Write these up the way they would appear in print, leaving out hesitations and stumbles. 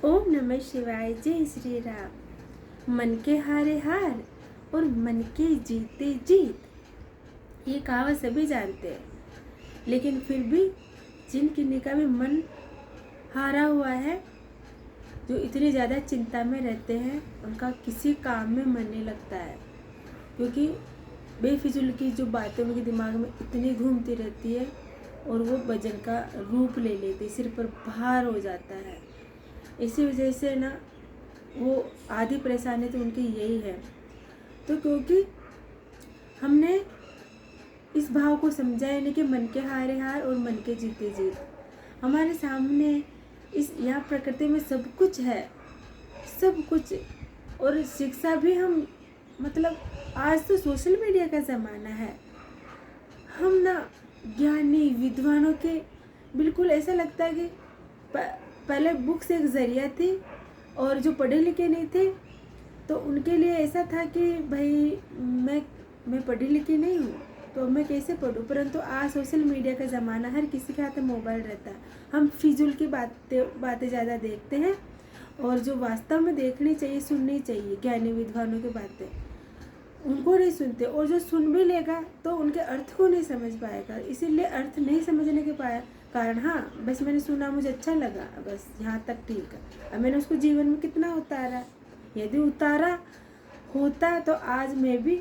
ओम नमः शिवाय। जय श्री राम। मन के हारे हार और मन के जीते जीत, ये कहावत सभी जानते हैं, लेकिन फिर भी जिन किन्हीं का भी मन हारा हुआ है, जो इतनी ज़्यादा चिंता में रहते हैं, उनका किसी काम में मन नहीं लगता है, क्योंकि बेफिजूल की जो बातें उनके दिमाग में इतनी घूमती रहती है और वो वजन का रूप ले लेती, सिर पर भार हो जाता है। इसी वजह से ना वो आधी परेशानी तो उनकी यही है। तो क्योंकि हमने इस भाव को समझा है नहीं कि मन के हारे हार और मन के जीते जीत। हमारे सामने इस यहाँ प्रकृति में सब कुछ है, सब कुछ। और शिक्षा भी हम मतलब आज तो सोशल मीडिया का ज़माना है, हम ना ज्ञानी विद्वानों के बिल्कुल ऐसा लगता है कि पहले बुक्स एक ज़रिया थी और जो पढ़े लिखे नहीं थे तो उनके लिए ऐसा था कि भाई मैं पढ़ी लिखी नहीं हूँ तो मैं कैसे पढ़ूँ। परंतु आज सोशल मीडिया का ज़माना, हर किसी के हाथ में मोबाइल रहता है। हम फिजूल की बातें ज़्यादा देखते हैं और जो वास्तव में देखनी चाहिए, सुननी चाहिए, ज्ञानी विद्वानों की बातें, उनको नहीं सुनते। और जो सुन भी लेगा तो उनके अर्थ को नहीं समझ पाएगा। इसीलिए अर्थ नहीं समझने के कारण, हाँ बस मैंने सुना, मुझे अच्छा लगा, बस यहाँ तक ठीक है। अब मैंने उसको जीवन में कितना उतारा, यदि उतारा होता तो आज मैं भी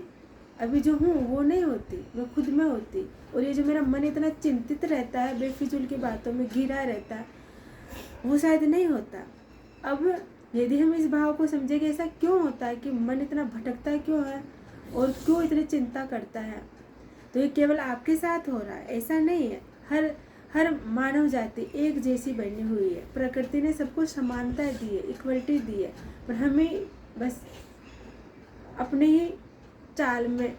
अभी जो हूँ वो नहीं होती, वो खुद में होती। और ये जो मेरा मन इतना चिंतित रहता है, बेफिजूल की बातों में घिरा रहता है, वो शायद नहीं होता। अब यदि हम इस भाव को समझेंगे ऐसा क्यों होता है कि मन इतना भटकता क्यों है और क्यों इतनी चिंता करता है, तो ये केवल आपके साथ हो रहा है, ऐसा नहीं है। हर मानव जाति एक जैसी बनी हुई है। प्रकृति ने सबको समानता दी है, इक्वलिटी दी है, पर हमें बस अपने ही चाल में,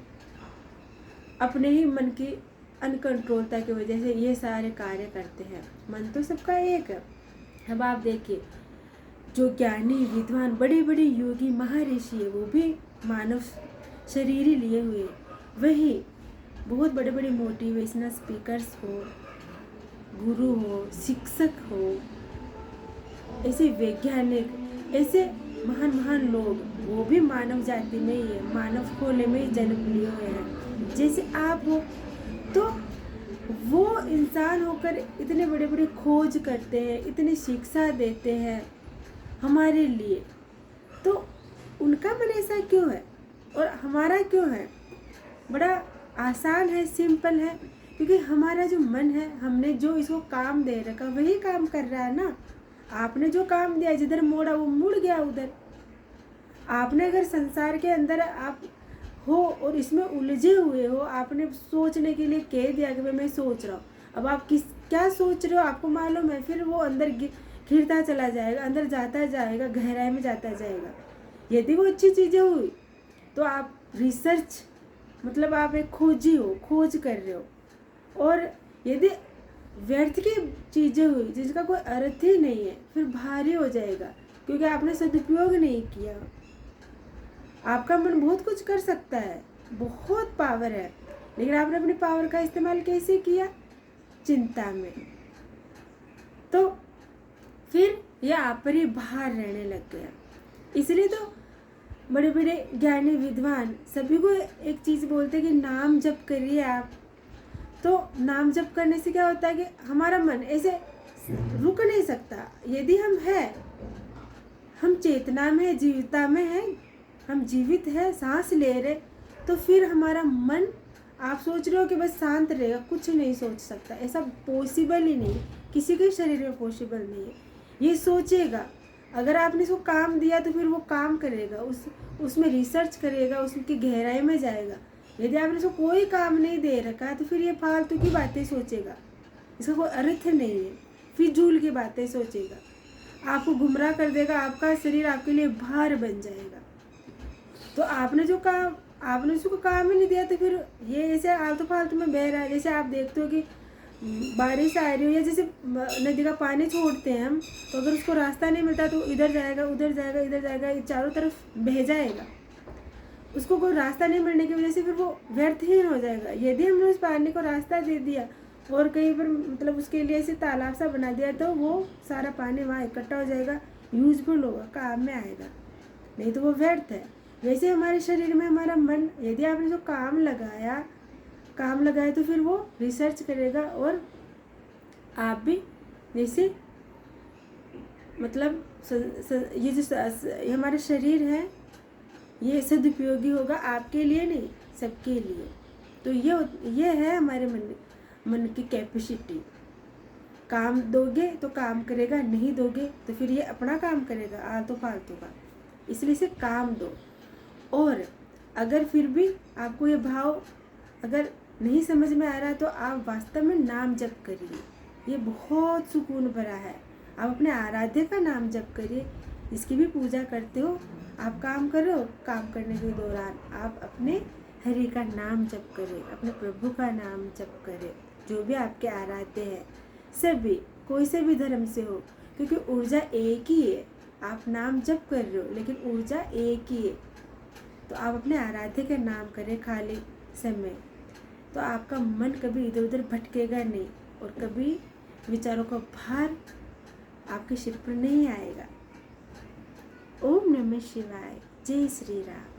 अपने ही मन की अनकंट्रोलता की वजह से ये सारे कार्य करते हैं। मन तो सबका एक है। अब आप देखिए, जो ज्ञानी विद्वान बड़े बड़े योगी महर्षि है, वो भी मानव शरीर ही लिए हुए। वही बहुत बड़े बड़े मोटिवेशनल स्पीकर्स हो, गुरु हो, शिक्षक हो, ऐसे वैज्ञानिक, ऐसे महान महान लोग, वो भी मानव जाति में ही है, मानव खोले में ही जन्म लिए हुए हैं। जैसे आप हो, तो वो इंसान होकर इतने बड़े बड़े खोज करते हैं, इतनी शिक्षा देते हैं हमारे लिए। तो उनका मन ऐसा क्यों है और हमारा क्यों है? बड़ा आसान है, सिंपल है, क्योंकि हमारा जो मन है, हमने जो इसको काम दे रखा वही काम कर रहा है ना। आपने जो काम दिया, जिधर मोड़ा वो मुड़ गया उधर। आपने अगर संसार के अंदर आप हो और इसमें उलझे हुए हो, आपने सोचने के लिए कह दिया कि मैं सोच रहा हूँ, अब आप क्या सोच रहे हो आपको मालूम है, फिर वो अंदर घिरता चला जाएगा, अंदर जाता जाएगा, गहराई में जाता जाएगा। यदि वो अच्छी चीज़ें हुई तो आप रिसर्च, मतलब आप एक खोजी हो, खोज कर रहे हो। और यदि व्यर्थ की चीज़ें हुई जिसका कोई अर्थ ही नहीं है, फिर भारी हो जाएगा, क्योंकि आपने सदुपयोग नहीं किया। आपका मन बहुत कुछ कर सकता है, बहुत पावर है, लेकिन आपने अपनी पावर का इस्तेमाल कैसे किया? चिंता में। तो फिर यह आप पर ही भार रहने लग गया। इसलिए तो बड़े बड़े ज्ञानी विद्वान सभी को एक चीज़ बोलते हैं कि नाम जप करिए आप। तो नाम जप करने से क्या होता है कि हमारा मन ऐसे रुक नहीं सकता। यदि हम हैं, हम चेतना में, जीविता में हैं, हम जीवित हैं, सांस ले रहे, तो फिर हमारा मन, आप सोच रहे हो कि बस शांत रहेगा, कुछ नहीं सोच सकता, ऐसा पॉसिबल ही नहीं, किसी के शरीर में पॉसिबल नहीं है। ये सोचेगा, अगर आपने इसको काम दिया तो फिर वो काम करेगा, उसमें रिसर्च करेगा, उसकी गहराई में जाएगा। यदि आपने उसको कोई काम नहीं दे रखा तो फिर ये फालतू की बातें सोचेगा, इसका कोई अर्थ नहीं है, फिजूल की बातें सोचेगा, आपको गुमराह कर देगा, आपका शरीर आपके लिए भार बन जाएगा। तो आपने उसको काम ही नहीं दिया तो फिर ये ऐसे आलतू फालतू में बह रहा है। जैसे आप देखते हो कि बारिश आ रही हो, या जैसे नदी का पानी छोड़ते हैं हम, तो अगर उसको रास्ता नहीं मिलता तो इधर जाएगा, उधर जाएगा, इधर जाएगा, चारों तरफ बह जाएगा। उसको कोई रास्ता नहीं मिलने की वजह से फिर वो व्यर्थहीन हो जाएगा। यदि हमने उस पानी को रास्ता दे दिया और कहीं पर मतलब उसके लिए ऐसे तालाब सा बना दिया, तो वो सारा पानी वहाँ इकट्ठा हो जाएगा, यूजफुल होगा, काम में आएगा, नहीं तो वो व्यर्थ है। वैसे हमारे शरीर में हमारा मन, यदि आपने जो काम लगाया तो फिर वो रिसर्च करेगा, और आप भी जैसे मतलब ये जो ये हमारा शरीर है ये सदुपयोगी होगा, आपके लिए नहीं, सबके लिए। तो ये है हमारे मन की कैपेसिटी। काम दोगे तो काम करेगा, नहीं दोगे तो फिर ये अपना काम करेगा आलतू फालतू का। इसलिए इसे काम दो। और अगर फिर भी आपको ये भाव अगर नहीं समझ में आ रहा तो आप वास्तव में नाम जप करिए, ये बहुत सुकून भरा है। आप अपने आराध्य का नाम जप करिए, जिसकी भी पूजा करते हो आप काम करो, काम करने के दौरान आप अपने हरि का नाम जप करें, अपने प्रभु का नाम जप करें, जो भी आपके आराध्य है, सभी कोई से भी धर्म से हो, क्योंकि ऊर्जा एक ही है। आप नाम जप कर रहे हो लेकिन ऊर्जा एक ही है। तो आप अपने आराध्य का नाम करें खाली समय, तो आपका मन कभी इधर उधर भटकेगा नहीं, और कभी विचारों का भार आपके सिर पर नहीं आएगा। ओम नमः शिवाय। जय श्री राम।